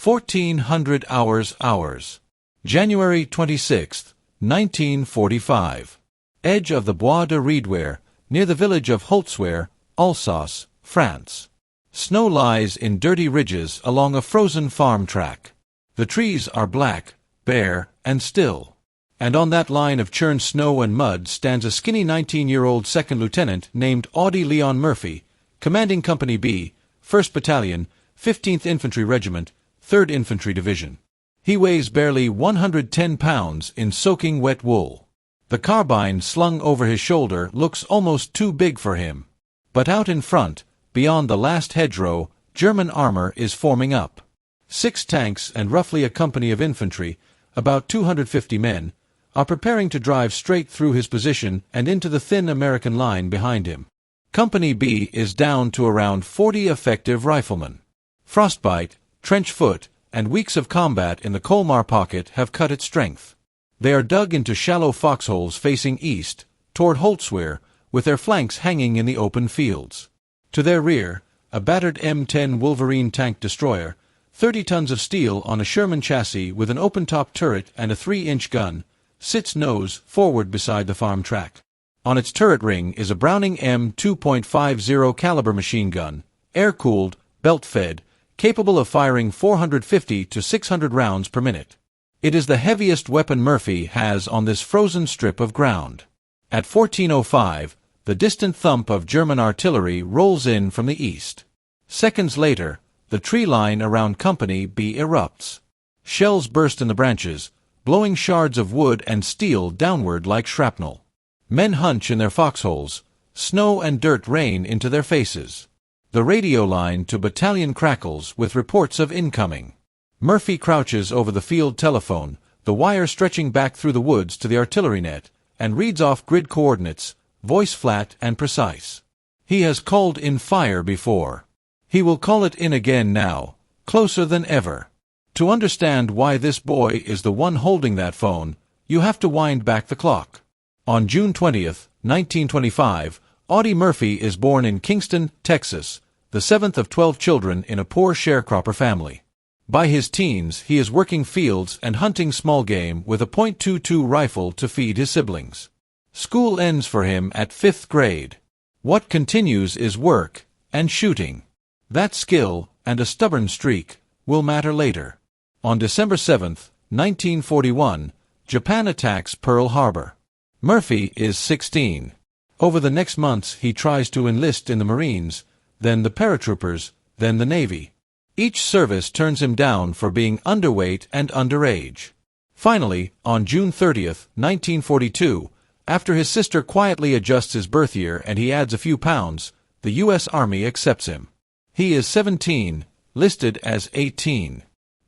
1400 hours. January 26, 1945. Edge of the Bois de Riedweiler, near the village of Holtzwihr, Alsace, France. Snow lies in dirty ridges along a frozen farm track. The trees are black, bare, and still. And on that line of churned snow and mud stands a skinny 19-year-old second lieutenant named Audie Murphy, commanding Company B, 1st Battalion, 15th Infantry Regiment, 3rd Infantry Division. He weighs barely 110 pounds in soaking wet wool. The carbine slung over his shoulder looks almost too big for him. But out in front, beyond the last hedgerow, German armor is forming up. 6 tanks and roughly a company of infantry, about 250 men, are preparing to drive straight through his position and into the thin American line behind him. Company B is down to around 40 effective riflemen. Frostbite, trench foot, and weeks of combat in the Colmar pocket have cut its strength. They are dug into shallow foxholes facing east, toward Holtzwihr, with their flanks hanging in the open fields. To their rear, a battered M10 Wolverine tank destroyer, 30 tons of steel on a Sherman chassis with an open-top turret and a 3-inch gun, sits nose forward beside the farm track. On its turret ring is a Browning M2.50 caliber machine gun, air-cooled, belt-fed, capable of firing 450 to 600 rounds per minute. It is the heaviest weapon Murphy has on this frozen strip of ground. At 14:05, the distant thump of German artillery rolls in from the east. Seconds later, the tree line around Company B erupts. Shells burst in the branches, blowing shards of wood and steel downward like shrapnel. Men hunch in their foxholes. Snow and dirt rain into their faces. The radio line to battalion crackles with reports of incoming. Murphy crouches over the field telephone, the wire stretching back through the woods to the artillery net, and reads off grid coordinates, voice flat and precise. He has called in fire before. He will call it in again now, closer than ever. To understand why this boy is the one holding that phone, you have to wind back the clock. On June 20th, 1925, Audie Murphy is born in Kingston, Texas, the 7th of 12 children in a poor sharecropper family. By his teens, he is working fields and hunting small game with a .22 rifle to feed his siblings. School ends for him at 5th grade. What continues is work and shooting. That skill, and a stubborn streak, will matter later. On December 7, 1941, Japan attacks Pearl Harbor. Murphy is 16. Over the next months he tries to enlist in the Marines, then the paratroopers, then the Navy. Each service turns him down for being underweight and underage. Finally, on June 30, 1942, after his sister quietly adjusts his birth year and he adds a few pounds, the U.S. Army accepts him. He is 17, listed as 18.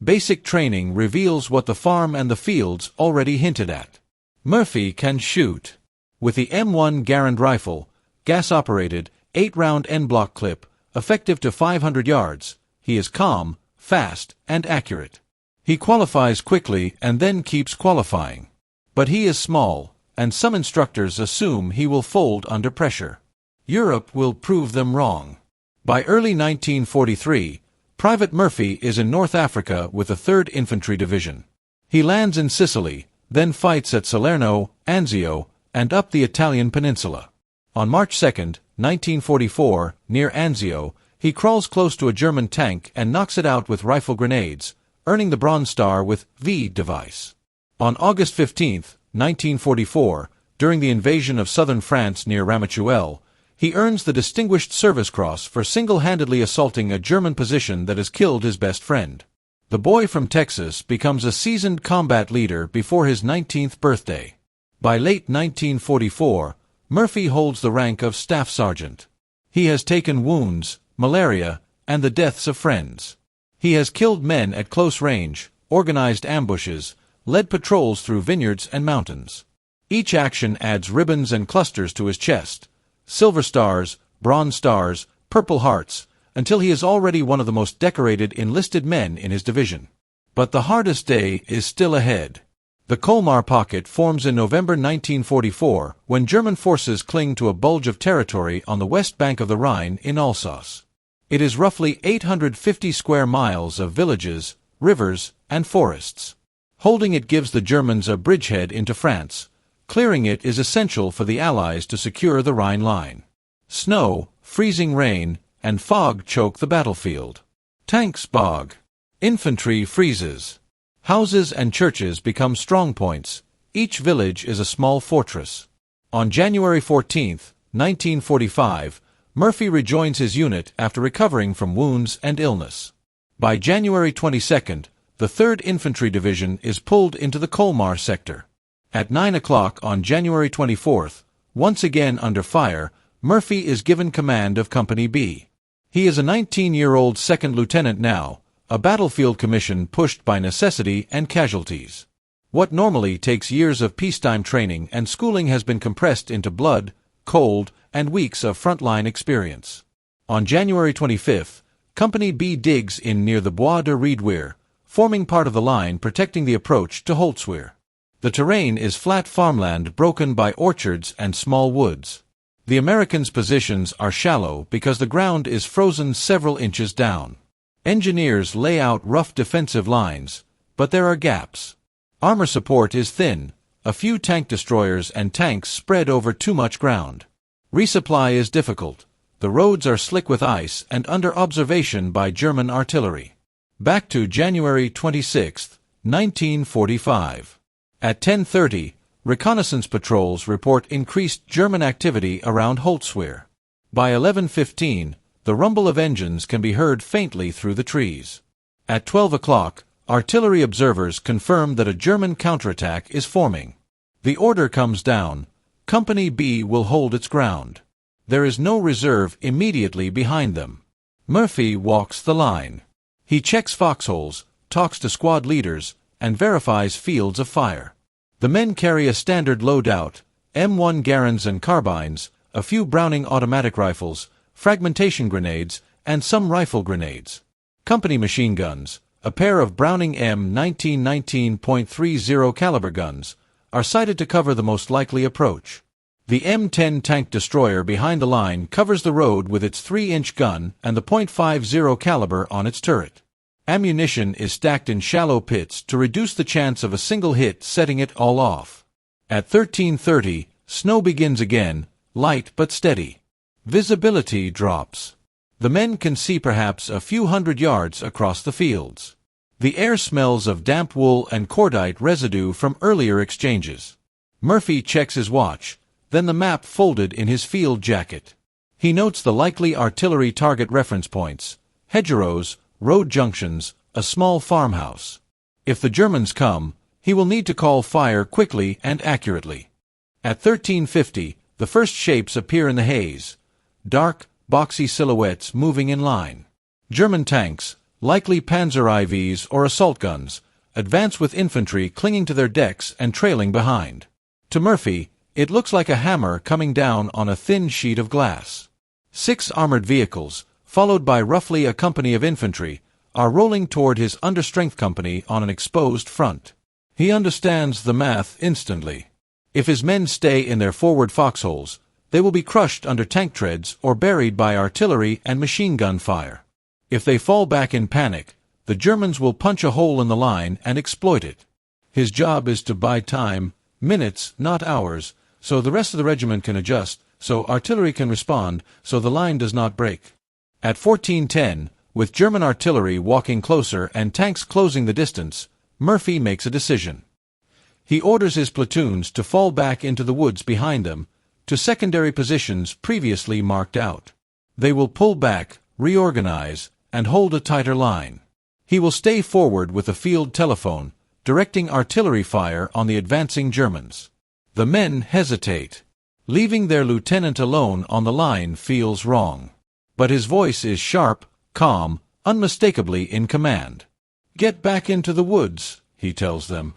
Basic training reveals what the farm and the fields already hinted at. Murphy can shoot. With the M1 Garand rifle, gas-operated, 8-round N-block clip, effective to 500 yards, he is calm, fast, and accurate. He qualifies quickly and then keeps qualifying. But he is small, and some instructors assume he will fold under pressure. Europe will prove them wrong. By early 1943, Private Murphy is in North Africa with the 3rd Infantry Division. He lands in Sicily, then fights at Salerno, Anzio, and up the Italian peninsula. On March 2, 1944, near Anzio, he crawls close to a German tank and knocks it out with rifle grenades, earning the Bronze Star with V device. On August 15, 1944, during the invasion of southern France near Ramatuelle, he earns the Distinguished Service Cross for single-handedly assaulting a German position that has killed his best friend. The boy from Texas becomes a seasoned combat leader before his 19th birthday. By late 1944, Murphy holds the rank of Staff Sergeant. He has taken wounds, malaria, and the deaths of friends. He has killed men at close range, organized ambushes, led patrols through vineyards and mountains. Each action adds ribbons and clusters to his chest, silver stars, bronze stars, purple hearts, until he is already one of the most decorated enlisted men in his division. But the hardest day is still ahead. The Colmar pocket forms in November 1944 when German forces cling to a bulge of territory on the west bank of the Rhine in Alsace. It is roughly 850 square miles of villages, rivers, and forests. Holding it gives the Germans a bridgehead into France. Clearing it is essential for the Allies to secure the Rhine line. Snow, freezing rain, and fog choke the battlefield. Tanks bog. Infantry freezes. Houses and churches become strongpoints. Each village is a small fortress. On January 14, 1945, Murphy rejoins his unit after recovering from wounds and illness. By January 22, the 3rd Infantry Division is pulled into the Colmar sector. At 9 o'clock on January 24, once again under fire, Murphy is given command of Company B. He is a 19-year-old second lieutenant now, a battlefield commission pushed by necessity and casualties. What normally takes years of peacetime training and schooling has been compressed into blood, cold, and weeks of frontline experience. On January 25, Company B digs in near the Bois de Riedwehr, forming part of the line protecting the approach to Holtzwihr. The terrain is flat farmland broken by orchards and small woods. The Americans' positions are shallow because the ground is frozen several inches down. Engineers lay out rough defensive lines, but there are gaps. Armor support is thin, a few tank destroyers and tanks spread over too much ground. Resupply is difficult. The roads are slick with ice and under observation by German artillery. Back to January 26, 1945. At 10:30, reconnaissance patrols report increased German activity around Holtzwihr. By 11:15, the rumble of engines can be heard faintly through the trees. At 12 o'clock, artillery observers confirm that a German counterattack is forming. The order comes down: Company B will hold its ground. There is no reserve immediately behind them. Murphy walks the line. He checks foxholes, talks to squad leaders, and verifies fields of fire. The men carry a standard loadout: M1 Garans and carbines, a few Browning automatic rifles, fragmentation grenades, and some rifle grenades. Company machine guns, a pair of Browning M1919.30 caliber guns, are sighted to cover the most likely approach. The M10 tank destroyer behind the line covers the road with its 3-inch gun and the .50 caliber on its turret. Ammunition is stacked in shallow pits to reduce the chance of a single hit setting it all off. At 13:30, snow begins again, light but steady. Visibility drops. The men can see perhaps a few hundred yards across the fields. The air smells of damp wool and cordite residue from earlier exchanges. Murphy checks his watch, then the map folded in his field jacket. He notes the likely artillery target reference points: hedgerows, road junctions, a small farmhouse. If the Germans come, he will need to call fire quickly and accurately. At 13:50, the first shapes appear in the haze. Dark, boxy silhouettes moving in line. German tanks, likely Panzer IVs or assault guns, advance with infantry clinging to their decks and trailing behind. To Murphy, it looks like a hammer coming down on a thin sheet of glass. 6 armored vehicles, followed by roughly a company of infantry, are rolling toward his understrength company on an exposed front. He understands the math instantly. If his men stay in their forward foxholes, they will be crushed under tank treads or buried by artillery and machine gun fire. If they fall back in panic, the Germans will punch a hole in the line and exploit it. His job is to buy time, minutes, not hours, so the rest of the regiment can adjust, so artillery can respond, so the line does not break. At 14:10, with German artillery walking closer and tanks closing the distance, Murphy makes a decision. He orders his platoons to fall back into the woods behind them, to secondary positions previously marked out. They will pull back, reorganize, and hold a tighter line. He will stay forward with a field telephone, directing artillery fire on the advancing Germans. The men hesitate. Leaving their lieutenant alone on the line feels wrong. But his voice is sharp, calm, unmistakably in command. "Get back into the woods," he tells them.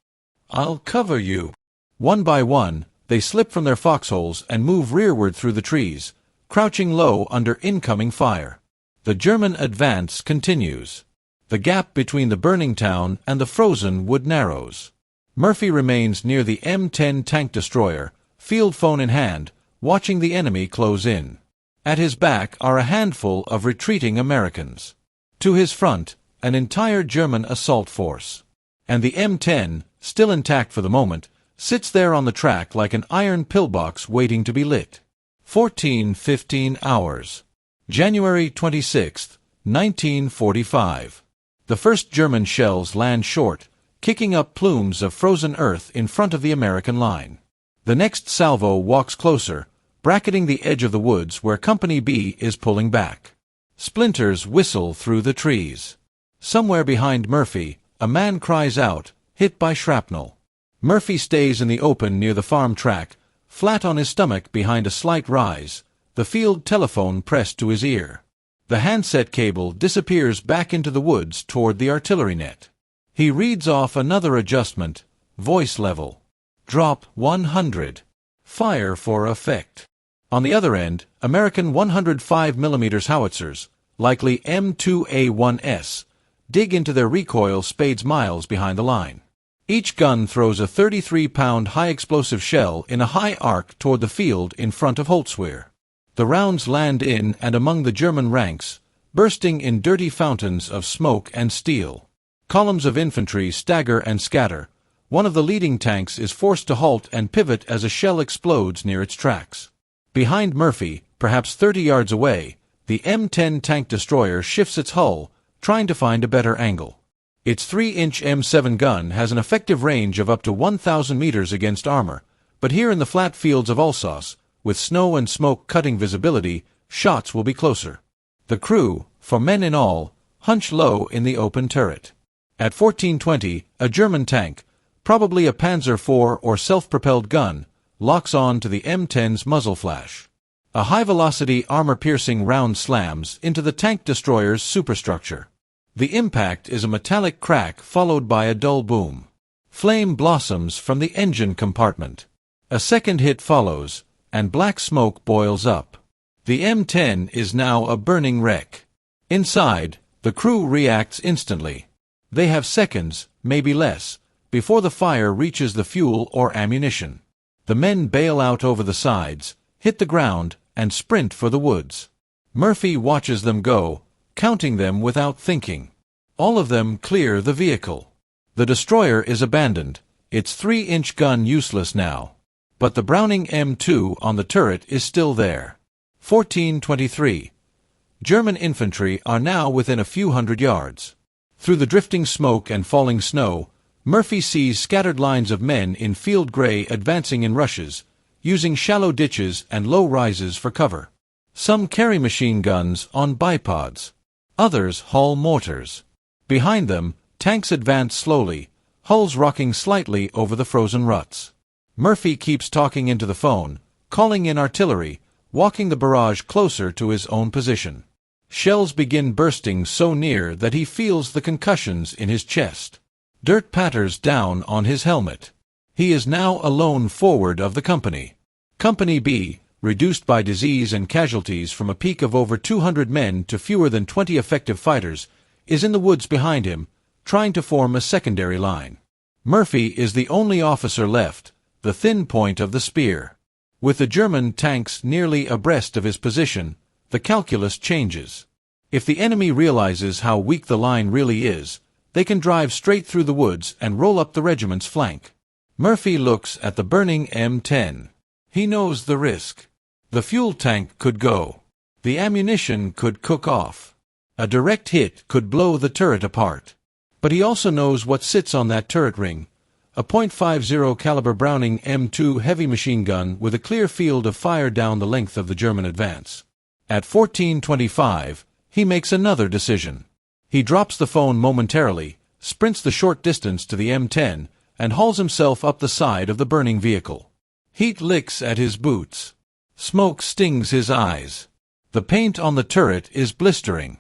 "I'll cover you." One by one, they slip from their foxholes and move rearward through the trees, crouching low under incoming fire. The German advance continues. The gap between the burning town and the frozen wood narrows. Murphy remains near the M10 tank destroyer, field phone in hand, watching the enemy close in. At his back are a handful of retreating Americans. To his front, an entire German assault force. And the M10, still intact for the moment, sits there on the track like an iron pillbox waiting to be lit. 14-15 hours. January 26, 1945. The first German shells land short, kicking up plumes of frozen earth in front of the American line. The next salvo walks closer, bracketing the edge of the woods where Company B is pulling back. Splinters whistle through the trees. Somewhere behind Murphy, a man cries out, hit by shrapnel. Murphy stays in the open near the farm track, flat on his stomach behind a slight rise, the field telephone pressed to his ear. The handset cable disappears back into the woods toward the artillery net. He reads off another adjustment, voice level. Drop 100. Fire for effect. On the other end, American 105mm howitzers, likely M2A1S, dig into their recoil spades miles behind the line. Each gun throws a 33-pound high-explosive shell in a high arc toward the field in front of Holtzwihr. The rounds land in and among the German ranks, bursting in dirty fountains of smoke and steel. Columns of infantry stagger and scatter. One of the leading tanks is forced to halt and pivot as a shell explodes near its tracks. Behind Murphy, perhaps 30 yards away, the M10 tank destroyer shifts its hull, trying to find a better angle. Its 3-inch M7 gun has an effective range of up to 1,000 meters against armor, but here in the flat fields of Alsace, with snow and smoke cutting visibility, shots will be closer. The crew, 4 men in all, hunch low in the open turret. At 14:20, a German tank, probably a Panzer IV or self-propelled gun, locks on to the M10's muzzle flash. A high-velocity armor-piercing round slams into the tank destroyer's superstructure. The impact is a metallic crack followed by a dull boom. Flame blossoms from the engine compartment. A second hit follows, and black smoke boils up. The M10 is now a burning wreck. Inside, the crew reacts instantly. They have seconds, maybe less, before the fire reaches the fuel or ammunition. The men bail out over the sides, hit the ground, and sprint for the woods. Murphy watches them go, counting them without thinking. All of them clear the vehicle. The destroyer is abandoned, its 3-inch gun useless now. But the Browning M2 on the turret is still there. 14:23. German infantry are now within a few hundred yards. Through the drifting smoke and falling snow, Murphy sees scattered lines of men in field gray advancing in rushes, using shallow ditches and low rises for cover. Some carry machine guns on bipods. Others haul mortars. Behind them, tanks advance slowly, hulls rocking slightly over the frozen ruts. Murphy keeps talking into the phone, calling in artillery, walking the barrage closer to his own position. Shells begin bursting so near that he feels the concussions in his chest. Dirt patters down on his helmet. He is now alone forward of the company. Company B, reduced by disease and casualties from a peak of over 200 men to fewer than 20 effective fighters, is in the woods behind him, trying to form a secondary line. Murphy is the only officer left, the thin point of the spear. With the German tanks nearly abreast of his position, the calculus changes. If the enemy realizes how weak the line really is, they can drive straight through the woods and roll up the regiment's flank. Murphy looks at the burning M10. He knows the risk. The fuel tank could go. The ammunition could cook off. A direct hit could blow the turret apart. But he also knows what sits on that turret ring. A .50 caliber Browning M2 heavy machine gun with a clear field of fire down the length of the German advance. At 14:25, he makes another decision. He drops the phone momentarily, sprints the short distance to the M10, and hauls himself up the side of the burning vehicle. Heat licks at his boots. Smoke stings his eyes. The paint on the turret is blistering.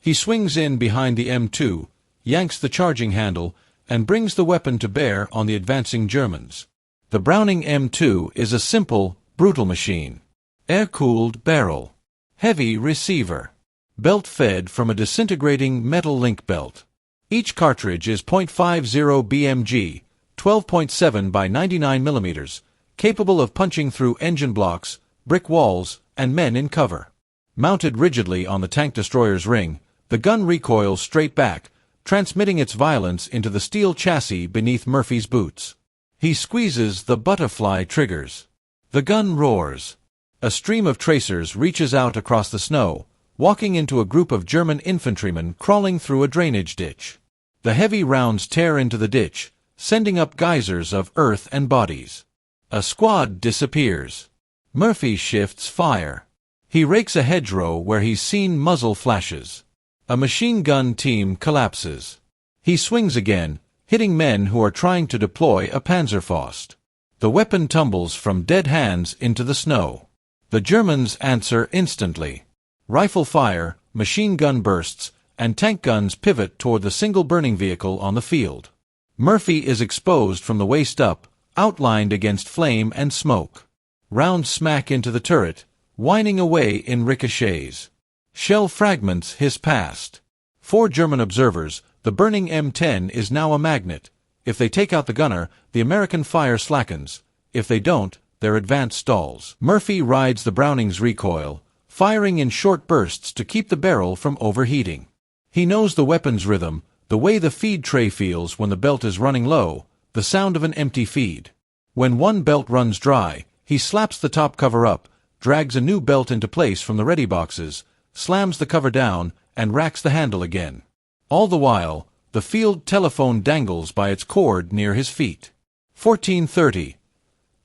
He swings in behind the M2, yanks the charging handle, and brings the weapon to bear on the advancing Germans. The Browning M2 is a simple, brutal machine. Air-cooled barrel. Heavy receiver. Belt fed from a disintegrating metal link belt. Each cartridge is .50 BMG, 12.7 by 99 mm, capable of punching through engine blocks, brick walls, and men in cover. Mounted rigidly on the tank destroyer's ring, The gun recoils straight back, transmitting its violence into the steel chassis beneath Murphy's boots. He squeezes the butterfly triggers. The gun roars. A stream of tracers reaches out across the snow, walking into a group of German infantrymen crawling through a drainage ditch. The heavy rounds tear into the ditch, sending up geysers of earth and bodies. A squad disappears. Murphy shifts fire. He rakes a hedgerow where he's seen muzzle flashes. A machine gun team collapses. He swings again, hitting men who are trying to deploy a Panzerfaust. The weapon tumbles from dead hands into the snow. The Germans answer instantly. Rifle fire, machine gun bursts, and tank guns pivot toward the single burning vehicle on the field. Murphy is exposed from the waist up, outlined against flame and smoke. Rounds smack into the turret, whining away in ricochets. Shell fragments hiss past. For German observers, the burning M10 is now a magnet. If they take out the gunner, the American fire slackens. If they don't, their advance stalls. Murphy rides the Browning's recoil, firing in short bursts to keep the barrel from overheating. He knows the weapon's rhythm, the way the feed tray feels when the belt is running low, the sound of an empty feed. When one belt runs dry, he slaps the top cover up, drags a new belt into place from the ready boxes, slams the cover down, and racks the handle again. All the while, the field telephone dangles by its cord near his feet. 14:30.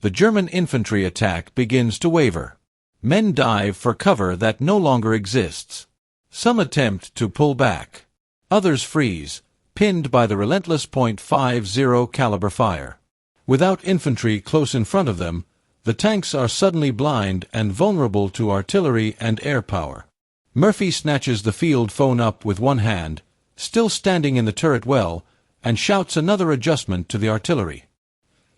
The German infantry attack begins to waver. Men dive for cover that no longer exists. Some attempt to pull back. Others freeze, pinned by the relentless .50 caliber fire. Without infantry close in front of them, the tanks are suddenly blind and vulnerable to artillery and air power. Murphy snatches the field phone up with one hand, still standing in the turret well, and shouts another adjustment to the artillery.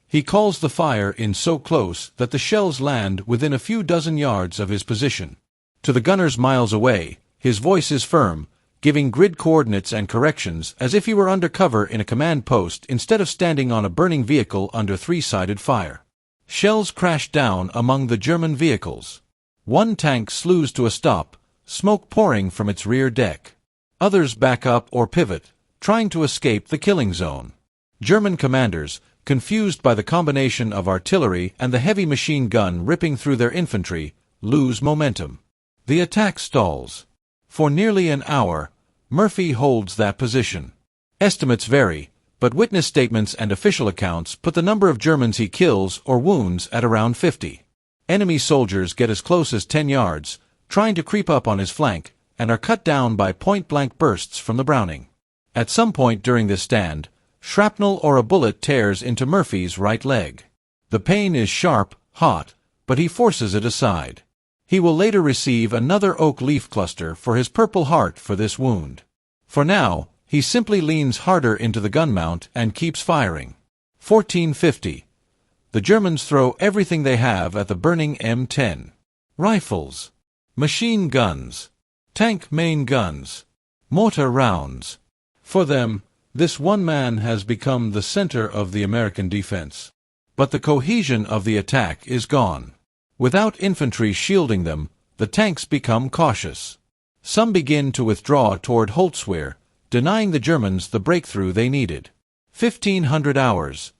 He calls the fire in so close that the shells land within a few dozen yards of his position. To the gunners miles away, his voice is firm, giving grid coordinates and corrections as if he were under cover in a command post instead of standing on a burning vehicle under three-sided fire. Shells crash down among the German vehicles. One tank slews to a stop, smoke pouring from its rear deck. Others back up or pivot, trying to escape the killing zone. German commanders, confused by the combination of artillery and the heavy machine gun ripping through their infantry, lose momentum. The attack stalls. For nearly an hour, Murphy holds that position. Estimates vary, but witness statements and official accounts put the number of Germans he kills or wounds at around 50. Enemy soldiers get as close as 10 yards, trying to creep up on his flank, and are cut down by point-blank bursts from the Browning. At some point during this stand, shrapnel or a bullet tears into Murphy's right leg. The pain is sharp, hot, but he forces it aside. He will later receive another oak leaf cluster for his Purple Heart for this wound. For now, he simply leans harder into the gun mount and keeps firing. 14:50. The Germans throw everything they have at the burning M10. Rifles, machine guns, tank main guns, mortar rounds. For them, this one man has become the center of the American defense. But the cohesion of the attack is gone. Without infantry shielding them, the tanks become cautious. Some begin to withdraw toward Holtzwihr, denying the Germans the breakthrough they needed. 1500 hours.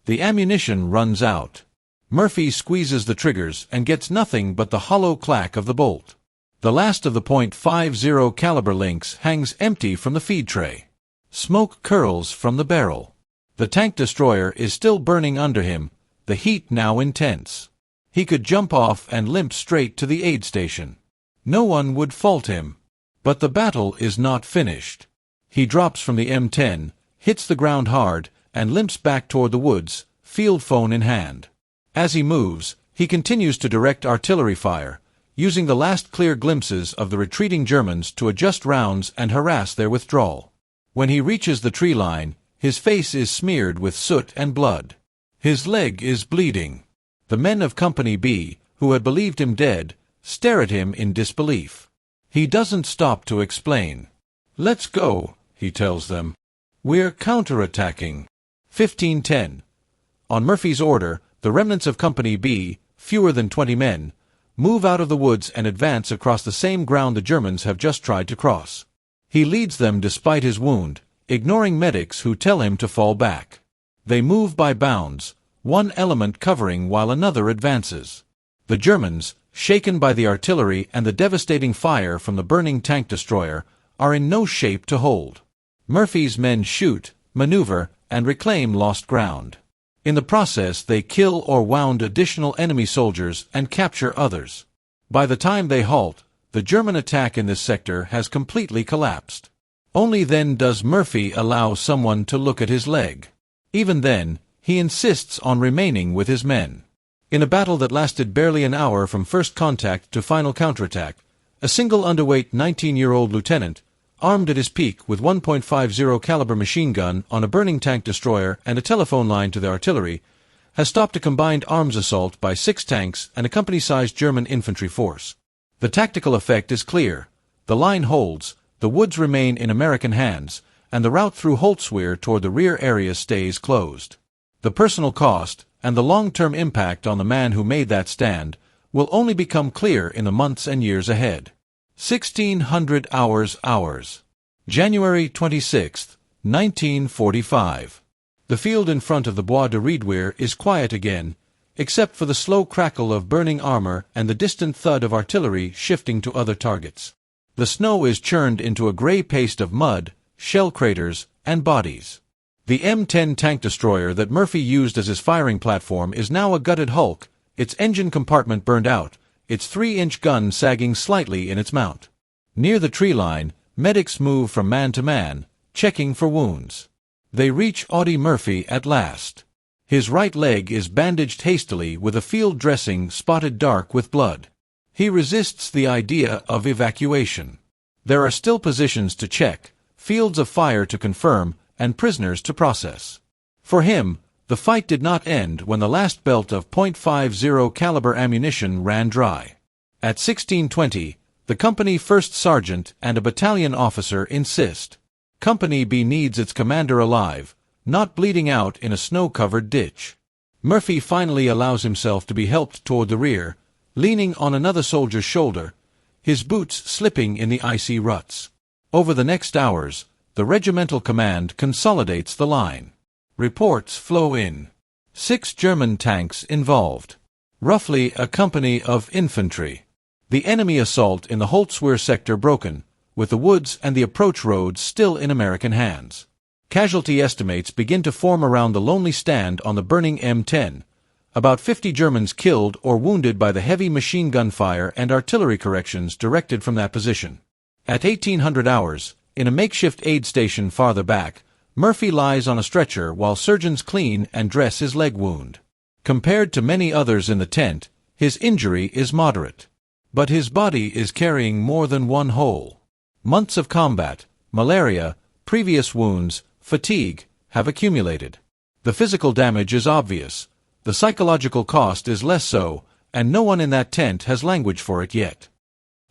The ammunition runs out. Murphy squeezes the triggers and gets nothing but the hollow clack of the bolt. The last of the .50 caliber links hangs empty from the feed tray. Smoke curls from the barrel. The tank destroyer is still burning under him, the heat now intense. He could jump off and limp straight to the aid station. No one would fault him. But the battle is not finished. He drops from the M10, hits the ground hard, and limps back toward the woods, field phone in hand. As he moves, he continues to direct artillery fire, using the last clear glimpses of the retreating Germans to adjust rounds and harass their withdrawal. When he reaches the tree line, his face is smeared with soot and blood. His leg is bleeding. The men of Company B, who had believed him dead, stare at him in disbelief. He doesn't stop to explain. "Let's go," he tells them. "We're counterattacking." 15:10. On Murphy's order, the remnants of Company B, fewer than 20 men, move out of the woods and advance across the same ground the Germans have just tried to cross. He leads them despite his wound, ignoring medics who tell him to fall back. They move by bounds, one element covering while another advances. The Germans, shaken by the artillery and the devastating fire from the burning tank destroyer, are in no shape to hold. Murphy's men shoot, maneuver, and reclaim lost ground. In the process they kill or wound additional enemy soldiers and capture others. By the time they halt, the German attack in this sector has completely collapsed. Only then does Murphy allow someone to look at his leg. Even then, he insists on remaining with his men. In a battle that lasted barely an hour from first contact to final counterattack, a single underweight 19-year-old lieutenant, armed at his peak with 1.50 caliber machine gun on a burning tank destroyer and a telephone line to the artillery, has stopped a combined arms assault by 6 tanks and a company-sized German infantry force. The tactical effect is clear. The line holds, the woods remain in American hands, and the route through Holtzwihr toward the rear area stays closed. The personal cost, and the long-term impact on the man who made that stand, will only become clear in the months and years ahead. 1600 hours. January 26, 1945. The field in front of the Bois de Riedwehr is quiet again, except for the slow crackle of burning armor and the distant thud of artillery shifting to other targets. The snow is churned into a gray paste of mud, shell craters, and bodies. The M10 tank destroyer that Murphy used as his firing platform is now a gutted hulk, its engine compartment burned out, its 3-inch gun sagging slightly in its mount. Near the tree line, medics move from man to man, checking for wounds. They reach Audie Murphy at last. His right leg is bandaged hastily with a field dressing spotted dark with blood. He resists the idea of evacuation. There are still positions to check, fields of fire to confirm, and prisoners to process. For him, the fight did not end when the last belt of .50 caliber ammunition ran dry. At 16:20, the company first sergeant and a battalion officer insist. Company B needs its commander alive, not bleeding out in a snow-covered ditch. Murphy finally allows himself to be helped toward the rear, leaning on another soldier's shoulder, his boots slipping in the icy ruts. Over the next hours, the regimental command consolidates the line. Reports flow in. 6 German tanks involved. Roughly a company of infantry. The enemy assault in the Holtzwihr sector broken, with the woods and the approach roads still in American hands. Casualty estimates begin to form around the lonely stand on the burning M10. About 50 Germans killed or wounded by the heavy machine gun fire and artillery corrections directed from that position. At 1800 hours, in a makeshift aid station farther back, Murphy lies on a stretcher while surgeons clean and dress his leg wound. Compared to many others in the tent, his injury is moderate. But his body is carrying more than one hole. Months of combat, malaria, previous wounds, fatigue, have accumulated. The physical damage is obvious. The psychological cost is less so, and no one in that tent has language for it yet.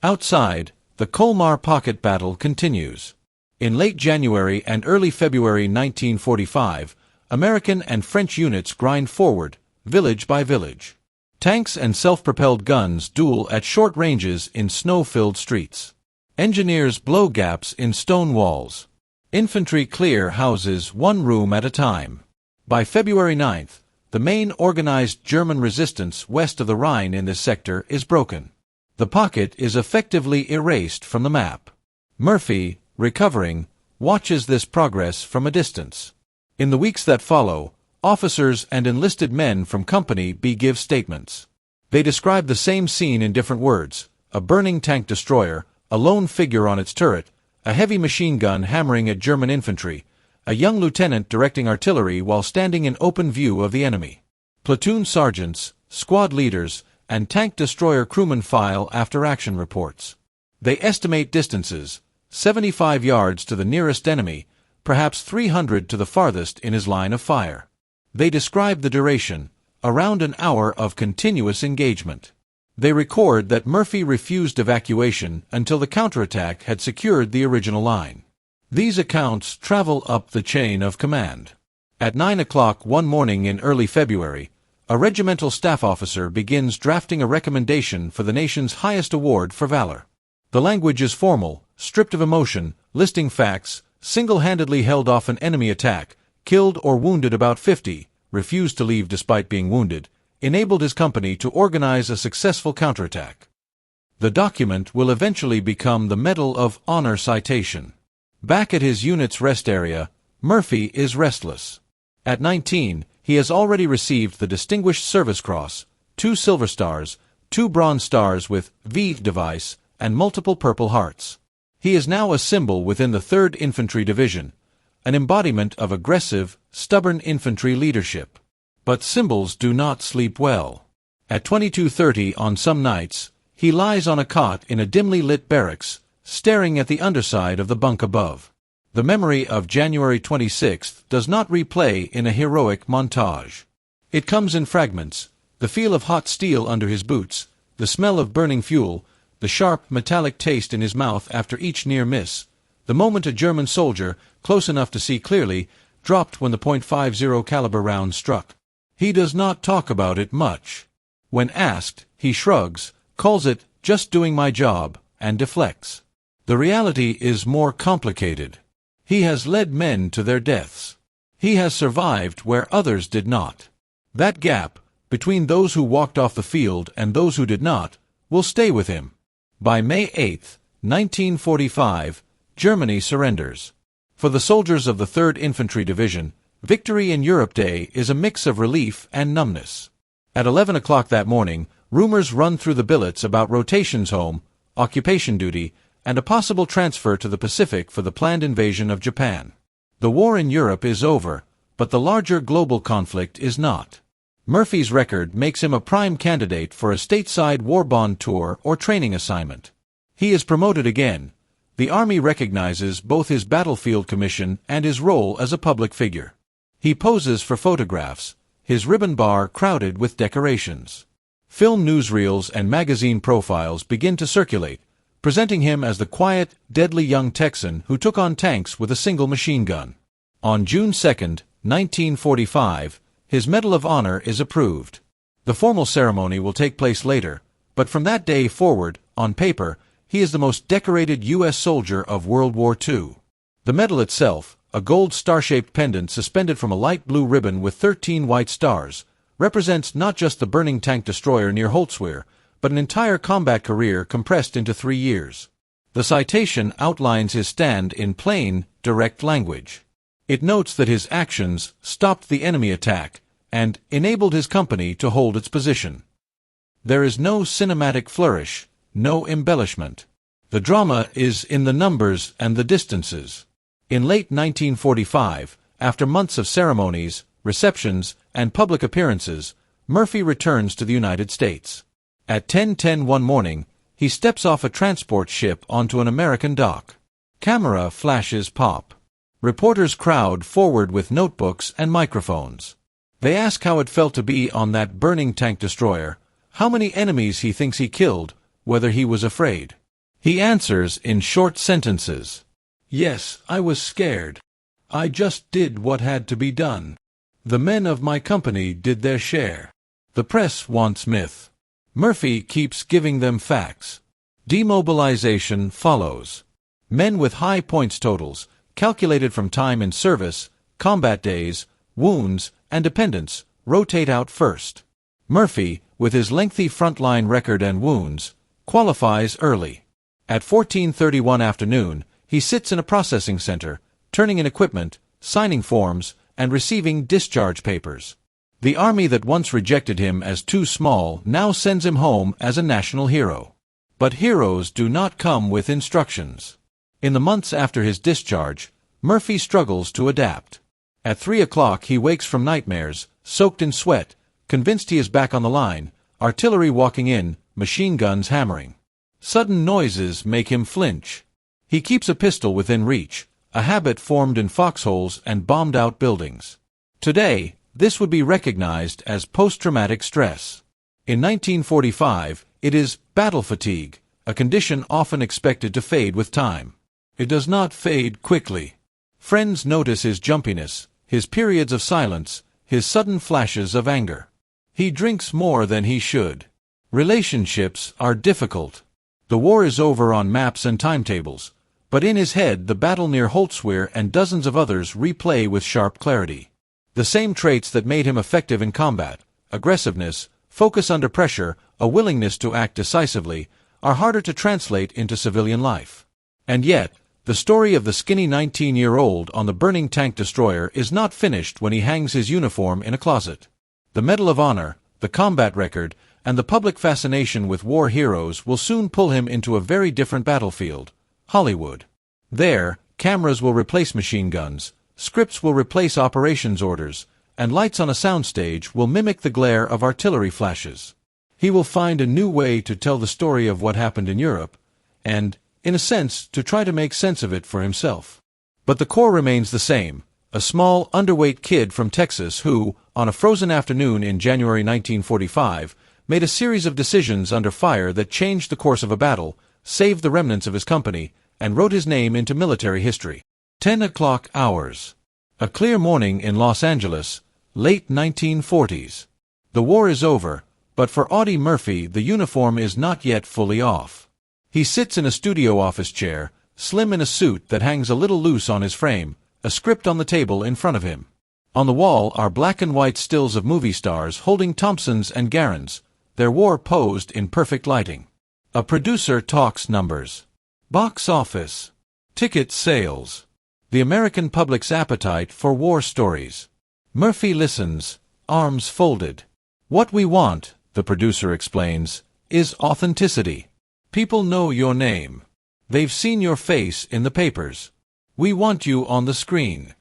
Outside, the Colmar pocket battle continues. In late January and early February 1945, American and French units grind forward, village by village. Tanks and self-propelled guns duel at short ranges in snow-filled streets. Engineers blow gaps in stone walls. Infantry clear houses one room at a time. By February 9th, the main organized German resistance west of the Rhine in this sector is broken. The pocket is effectively erased from the map. Murphy, recovering, watches this progress from a distance. In the weeks that follow, officers and enlisted men from Company B give statements. They describe the same scene in different words: a burning tank destroyer, a lone figure on its turret, a heavy machine gun hammering at German infantry, a young lieutenant directing artillery while standing in open view of the enemy. Platoon sergeants, squad leaders, and tank destroyer crewmen file after-action reports. They estimate distances: 75 yards to the nearest enemy, perhaps 300 to the farthest in his line of fire. They describe the duration: around an hour of continuous engagement. They record that Murphy refused evacuation until the counterattack had secured the original line. These accounts travel up the chain of command. At 9 o'clock one morning in early February, a regimental staff officer begins drafting a recommendation for the nation's highest award for valor. The language is formal, stripped of emotion, listing facts, single-handedly held off an enemy attack, killed or wounded about 50, refused to leave despite being wounded, enabled his company to organize a successful counterattack. The document will eventually become the Medal of Honor citation. Back at his unit's rest area, Murphy is restless. At 19, he has already received the Distinguished Service Cross, 2 Silver Stars, 2 Bronze Stars with V device, and multiple Purple Hearts. He is now a symbol within the 3rd Infantry Division, an embodiment of aggressive, stubborn infantry leadership. But symbols do not sleep well. At 22:30 on some nights, he lies on a cot in a dimly lit barracks, staring at the underside of the bunk above. The memory of January 26th does not replay in a heroic montage. It comes in fragments, the feel of hot steel under his boots, the smell of burning fuel, the sharp metallic taste in his mouth after each near miss, the moment a German soldier, close enough to see clearly, dropped when the .50 caliber round struck. He does not talk about it much. When asked, he shrugs, calls it just doing my job, and deflects. The reality is more complicated. He has led men to their deaths. He has survived where others did not. That gap, between those who walked off the field and those who did not, will stay with him. By May 8, 1945, Germany surrenders. For the soldiers of the 3rd Infantry Division, Victory in Europe Day is a mix of relief and numbness. At 11 o'clock that morning, rumors run through the billets about rotations home, occupation duty, and a possible transfer to the Pacific for the planned invasion of Japan. The war in Europe is over, but the larger global conflict is not. Murphy's record makes him a prime candidate for a stateside war bond tour or training assignment. He is promoted again. The Army recognizes both his battlefield commission and his role as a public figure. He poses for photographs, his ribbon bar crowded with decorations. Film newsreels and magazine profiles begin to circulate, presenting him as the quiet, deadly young Texan who took on tanks with a single machine gun. On June 2, 1945, his Medal of Honor is approved. The formal ceremony will take place later, but from that day forward, on paper, he is the most decorated U.S. soldier of World War II. The medal itself, a gold star-shaped pendant suspended from a light blue ribbon with 13 white stars, represents not just the burning tank destroyer near Holtzwihr, but an entire combat career compressed into 3 years. The citation outlines his stand in plain, direct language. It notes that his actions stopped the enemy attack and enabled his company to hold its position. There is no cinematic flourish, no embellishment. The drama is in the numbers and the distances. In late 1945, after months of ceremonies, receptions, and public appearances, Murphy returns to the United States. At 10:10 one morning, he steps off a transport ship onto an American dock. Camera flashes pop. Reporters crowd forward with notebooks and microphones. They ask how it felt to be on that burning tank destroyer, how many enemies he thinks he killed, whether he was afraid. He answers in short sentences. "Yes, I was scared. I just did what had to be done. The men of my company did their share. The press wants myth. Murphy keeps giving them facts. Demobilization follows. Men with high points totals, calculated from time in service, combat days, wounds, and dependents, rotate out first. Murphy, with his lengthy frontline record and wounds, qualifies early. At 14:31 afternoon, he sits in a processing center, turning in equipment, signing forms, and receiving discharge papers. The army that once rejected him as too small now sends him home as a national hero. But heroes do not come with instructions. In the months after his discharge, Murphy struggles to adapt. At 3 o'clock he wakes from nightmares, soaked in sweat, convinced he is back on the line, artillery walking in, machine guns hammering. Sudden noises make him flinch. He keeps a pistol within reach, a habit formed in foxholes and bombed-out buildings. Today, this would be recognized as post-traumatic stress. In 1945, it is battle fatigue, a condition often expected to fade with time. It does not fade quickly. Friends notice his jumpiness, his periods of silence, his sudden flashes of anger. He drinks more than he should. Relationships are difficult. The war is over on maps and timetables, But in his head the battle near Holtzwihr and dozens of others replay with sharp clarity. The same traits that made him effective in combat, aggressiveness, focus under pressure, a willingness to act decisively, are harder to translate into civilian life. And yet, the story of the skinny 19-year-old on the burning tank destroyer is not finished when he hangs his uniform in a closet. The Medal of Honor, the combat record, and the public fascination with war heroes will soon pull him into a very different battlefield, Hollywood. There, cameras will replace machine guns, scripts will replace operations orders, and lights on a soundstage will mimic the glare of artillery flashes. He will find a new way to tell the story of what happened in Europe, and, in a sense, to try to make sense of it for himself. But the core remains the same, a small, underweight kid from Texas who, on a frozen afternoon in January 1945, made a series of decisions under fire that changed the course of a battle, saved the remnants of his company, and wrote his name into military history. 10 o'clock hours. A clear morning in Los Angeles, late 1940s. The war is over, but for Audie Murphy the uniform is not yet fully off. He sits in a studio office chair, slim in a suit that hangs a little loose on his frame, a script on the table in front of him. On the wall are black and white stills of movie stars holding Thompsons and Garans, their war posed in perfect lighting. A producer talks numbers. Box office. Ticket sales. The American public's appetite for war stories. Murphy listens, arms folded. What we want, the producer explains, is authenticity. People know your name. They've seen your face in the papers. We want you on the screen.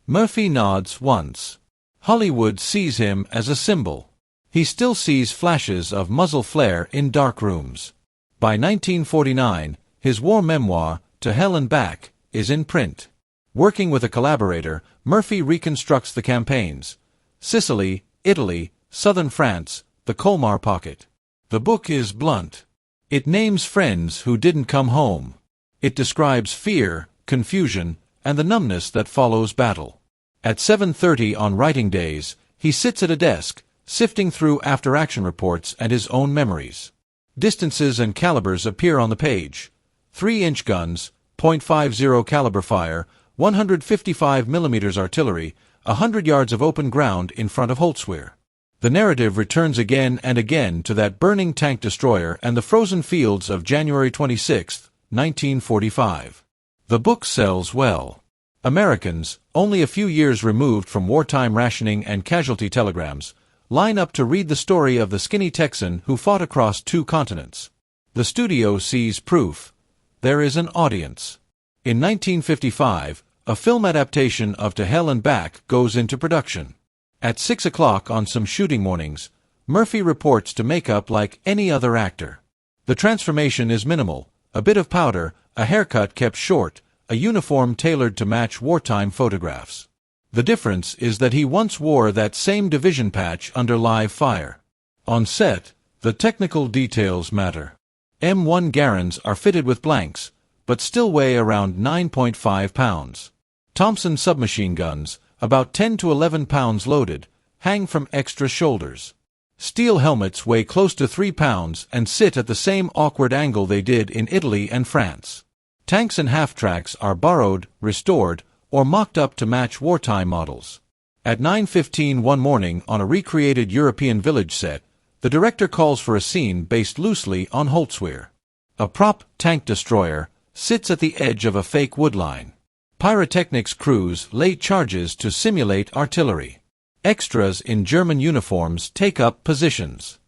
Murphy nods once. Hollywood sees him as a symbol. He still sees flashes of muzzle flare in dark rooms. By 1949, his war memoir, To Hell and Back, is in print. Working with a collaborator, Murphy reconstructs the campaigns: Sicily, Italy, southern France, the Colmar pocket. The book is blunt. It names friends who didn't come home. It describes fear, confusion, and the numbness that follows battle. At 7:30 on writing days, he sits at a desk, sifting through after-action reports and his own memories. Distances and calibers appear on the page. 3-inch guns, .50 caliber fire, 155 mm artillery, 100 yards of open ground in front of Holtzwihr. The narrative returns again and again to that burning tank destroyer and the frozen fields of January 26, 1945. The book sells well. Americans, only a few years removed from wartime rationing and casualty telegrams, line up to read the story of the skinny Texan who fought across 2 continents. The studio sees proof. There is an audience. In 1955, a film adaptation of To Hell and Back goes into production. At 6 o'clock on some shooting mornings, Murphy reports to makeup like any other actor. The transformation is minimal: a bit of powder, a haircut kept short, a uniform tailored to match wartime photographs. The difference is that he once wore that same division patch under live fire. On set, the technical details matter. M1 Garans are fitted with blanks, but still weigh around 9.5 pounds. Thompson submachine guns, about 10 to 11 pounds loaded, hang from extra shoulders. Steel helmets weigh close to 3 pounds and sit at the same awkward angle they did in Italy and France. Tanks and half-tracks are borrowed, restored, or mocked up to match wartime models. At 9:15 one morning on a recreated European village set, the director calls for a scene based loosely on Holtzwihr. A prop tank destroyer sits at the edge of a fake woodline. Pyrotechnics crews lay charges to simulate artillery. Extras in German uniforms take up positions.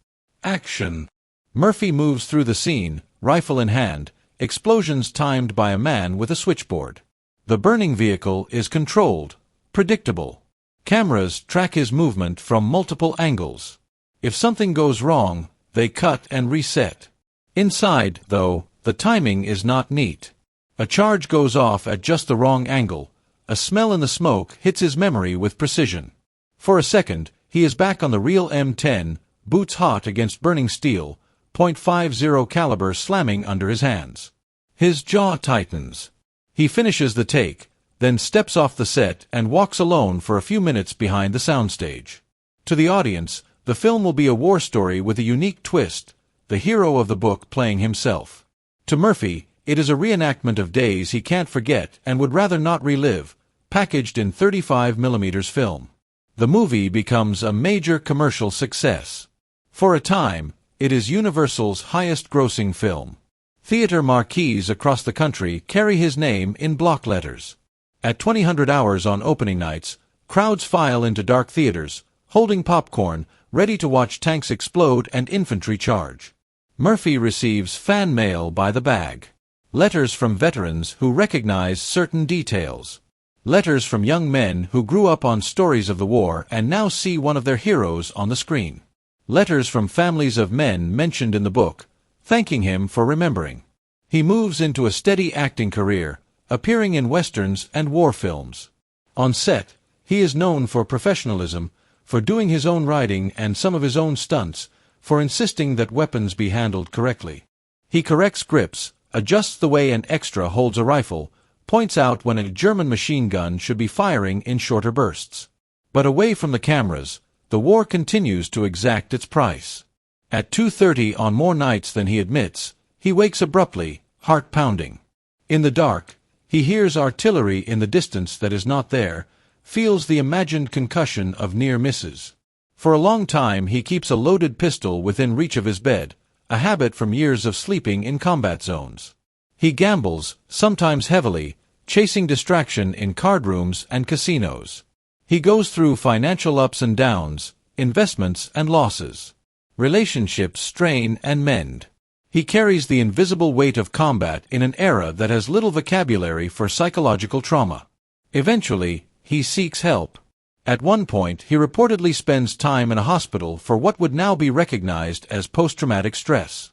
Action. Murphy moves through the scene, rifle in hand, explosions timed by a man with a switchboard. The burning vehicle is controlled, predictable. Cameras track his movement from multiple angles. If something goes wrong, they cut and reset. Inside, though, the timing is not neat. A charge goes off at just the wrong angle. A smell in the smoke hits his memory with precision. For a second, he is back on the real M10, boots hot against burning steel, .50 caliber slamming under his hands. His jaw tightens. He finishes the take, then steps off the set and walks alone for a few minutes behind the soundstage. To the audience, the film will be a war story with a unique twist, the hero of the book playing himself. To Murphy, It is a reenactment of days he can't forget and would rather not relive, packaged in 35mm film. The movie becomes a major commercial success. For a time, it is Universal's highest-grossing film. Theater marquees across the country carry his name in block letters. At 2000 hours on opening nights, crowds file into dark theaters, holding popcorn, ready to watch tanks explode and infantry charge. Murphy receives fan mail by the bag. Letters from veterans who recognize certain details. Letters from young men who grew up on stories of the war and now see one of their heroes on the screen. Letters from families of men mentioned in the book, thanking him for remembering. He moves into a steady acting career, appearing in westerns and war films. On set, he is known for professionalism, for doing his own writing and some of his own stunts, for insisting that weapons be handled correctly. He corrects grips, adjusts the way an extra holds a rifle, points out when a German machine gun should be firing in shorter bursts. But away from the cameras, the war continues to exact its price. At 2:30 on more nights than he admits, he wakes abruptly, heart pounding. In the dark, he hears artillery in the distance that is not there, feels the imagined concussion of near misses. For a long time he keeps a loaded pistol within reach of his bed, a habit from years of sleeping in combat zones. He gambles, sometimes heavily, chasing distraction in card rooms and casinos. He goes through financial ups and downs, investments and losses. Relationships strain and mend. He carries the invisible weight of combat in an era that has little vocabulary for psychological trauma. Eventually, he seeks help. At one point, he reportedly spends time in a hospital for what would now be recognized as post-traumatic stress.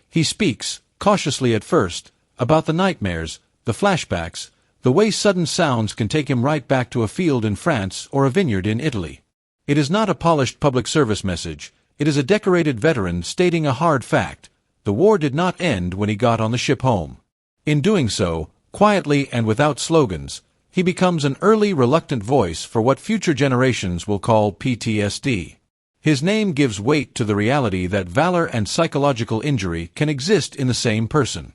He speaks, cautiously at first, about the nightmares, the flashbacks, the way sudden sounds can take him right back to a field in France or a vineyard in Italy. It is not a polished public service message, it is a decorated veteran stating a hard fact: the war did not end when he got on the ship home. In doing so, quietly and without slogans, he becomes an early reluctant voice for what future generations will call PTSD. His name gives weight to the reality that valor and psychological injury can exist in the same person.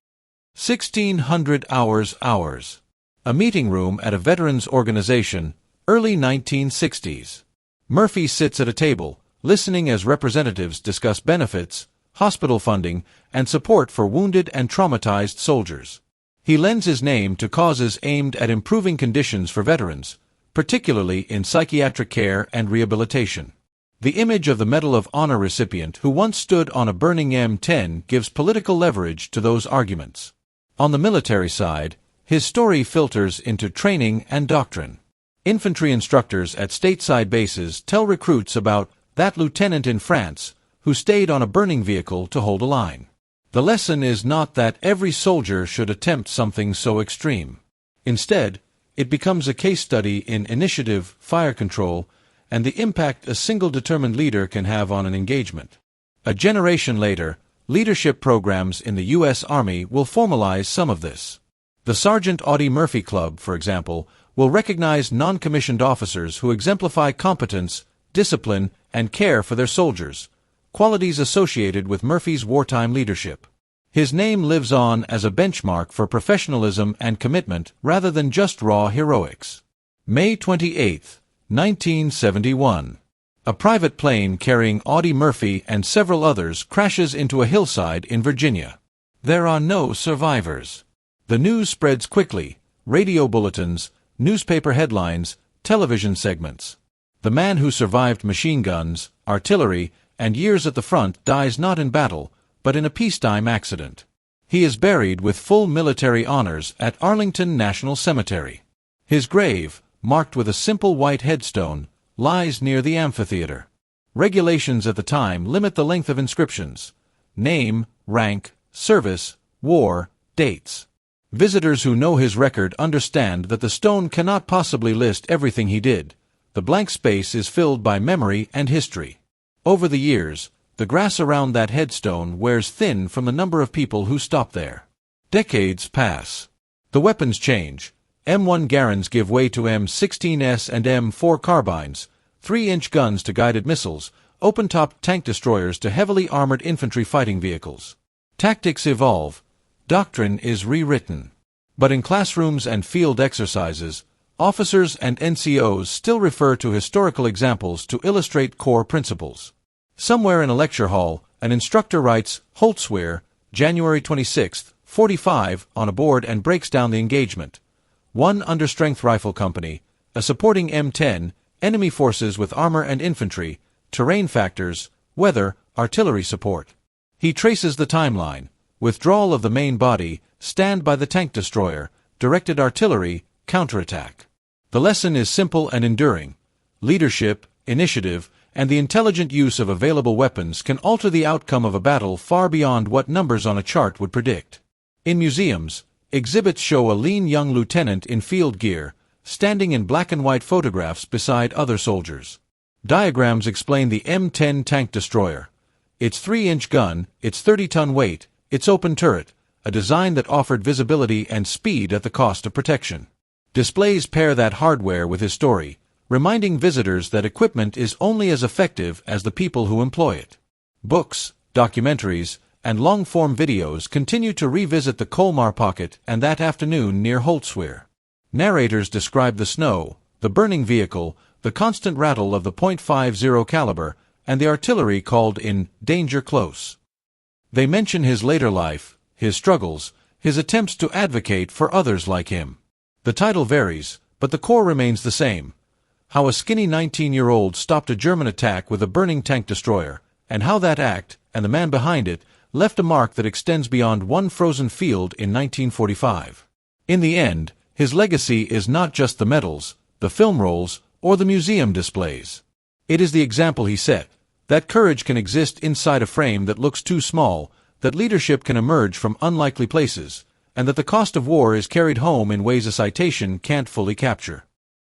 1600 hours. A meeting room at a veterans organization, early 1960s. Murphy sits at a table, listening as representatives discuss benefits, hospital funding, and support for wounded and traumatized soldiers. He lends his name to causes aimed at improving conditions for veterans, particularly in psychiatric care and rehabilitation. The image of the Medal of Honor recipient who once stood on a burning M10 gives political leverage to those arguments. On the military side, his story filters into training and doctrine. Infantry instructors at stateside bases tell recruits about that lieutenant in France who stayed on a burning vehicle to hold a line. The lesson is not that every soldier should attempt something so extreme. Instead, it becomes a case study in initiative, fire control, and the impact a single determined leader can have on an engagement. A generation later, leadership programs in the U.S. Army will formalize some of this. The Sergeant Audie Murphy Club, for example, will recognize non-commissioned officers who exemplify competence, discipline, and care for their soldiers, qualities associated with Murphy's wartime leadership. His name lives on as a benchmark for professionalism and commitment rather than just raw heroics. May 28, 1971. A private plane carrying Audie Murphy and several others crashes into a hillside in Virginia. There are no survivors. The news spreads quickly: radio bulletins, newspaper headlines, television segments. The man who survived machine guns, artillery, and years at the front dies not in battle, but in a peacetime accident. He is buried with full military honors at Arlington National Cemetery. His grave, marked with a simple white headstone, lies near the amphitheater. Regulations at the time limit the length of inscriptions: name, rank, service, war, dates. Visitors who know his record understand that the stone cannot possibly list everything he did. The blank space is filled by memory and history. Over the years, the grass around that headstone wears thin from the number of people who stopped there. Decades pass. The weapons change. M1 Garands give way to M16s and M4 carbines, 3-inch guns to guided missiles, open-topped tank destroyers to heavily armored infantry fighting vehicles. Tactics evolve. doctrine is rewritten. But in classrooms and field exercises, officers and NCOs still refer to historical examples to illustrate core principles. Somewhere in a lecture hall, an instructor writes Holtzwihr, January 26, 45 on a board and breaks down the engagement. 1 Understrength Rifle Company, a supporting M10, enemy forces with armor and infantry, terrain factors, weather, artillery support. He traces the timeline: withdrawal of the main body, stand by the tank destroyer, directed artillery, counterattack. The lesson is simple and enduring. Leadership, initiative, and the intelligent use of available weapons can alter the outcome of a battle far beyond what numbers on a chart would predict. In museums, exhibits show a lean young lieutenant in field gear, standing in black and white photographs beside other soldiers. Diagrams explain the M10 tank destroyer. Its 3-inch gun, its 30-ton weight, its open turret, a design that offered visibility and speed at the cost of protection. Displays pair that hardware with his story, reminding visitors that equipment is only as effective as the people who employ it. Books, documentaries, and long-form videos continue to revisit the Colmar pocket and that afternoon near Holtzwihr. Narrators describe the snow, the burning vehicle, the constant rattle of the .50 caliber, and the artillery called in danger close. They mention his later life, his struggles, his attempts to advocate for others like him. The title varies, but the core remains the same: how a skinny 19-year-old stopped a German attack with a burning tank destroyer, and how that act, and the man behind it, left a mark that extends beyond one frozen field in 1945. In the end, his legacy is not just the medals, the film rolls, or the museum displays. It is the example he set, that courage can exist inside a frame that looks too small, that leadership can emerge from unlikely places, and that the cost of war is carried home in ways a citation can't fully capture.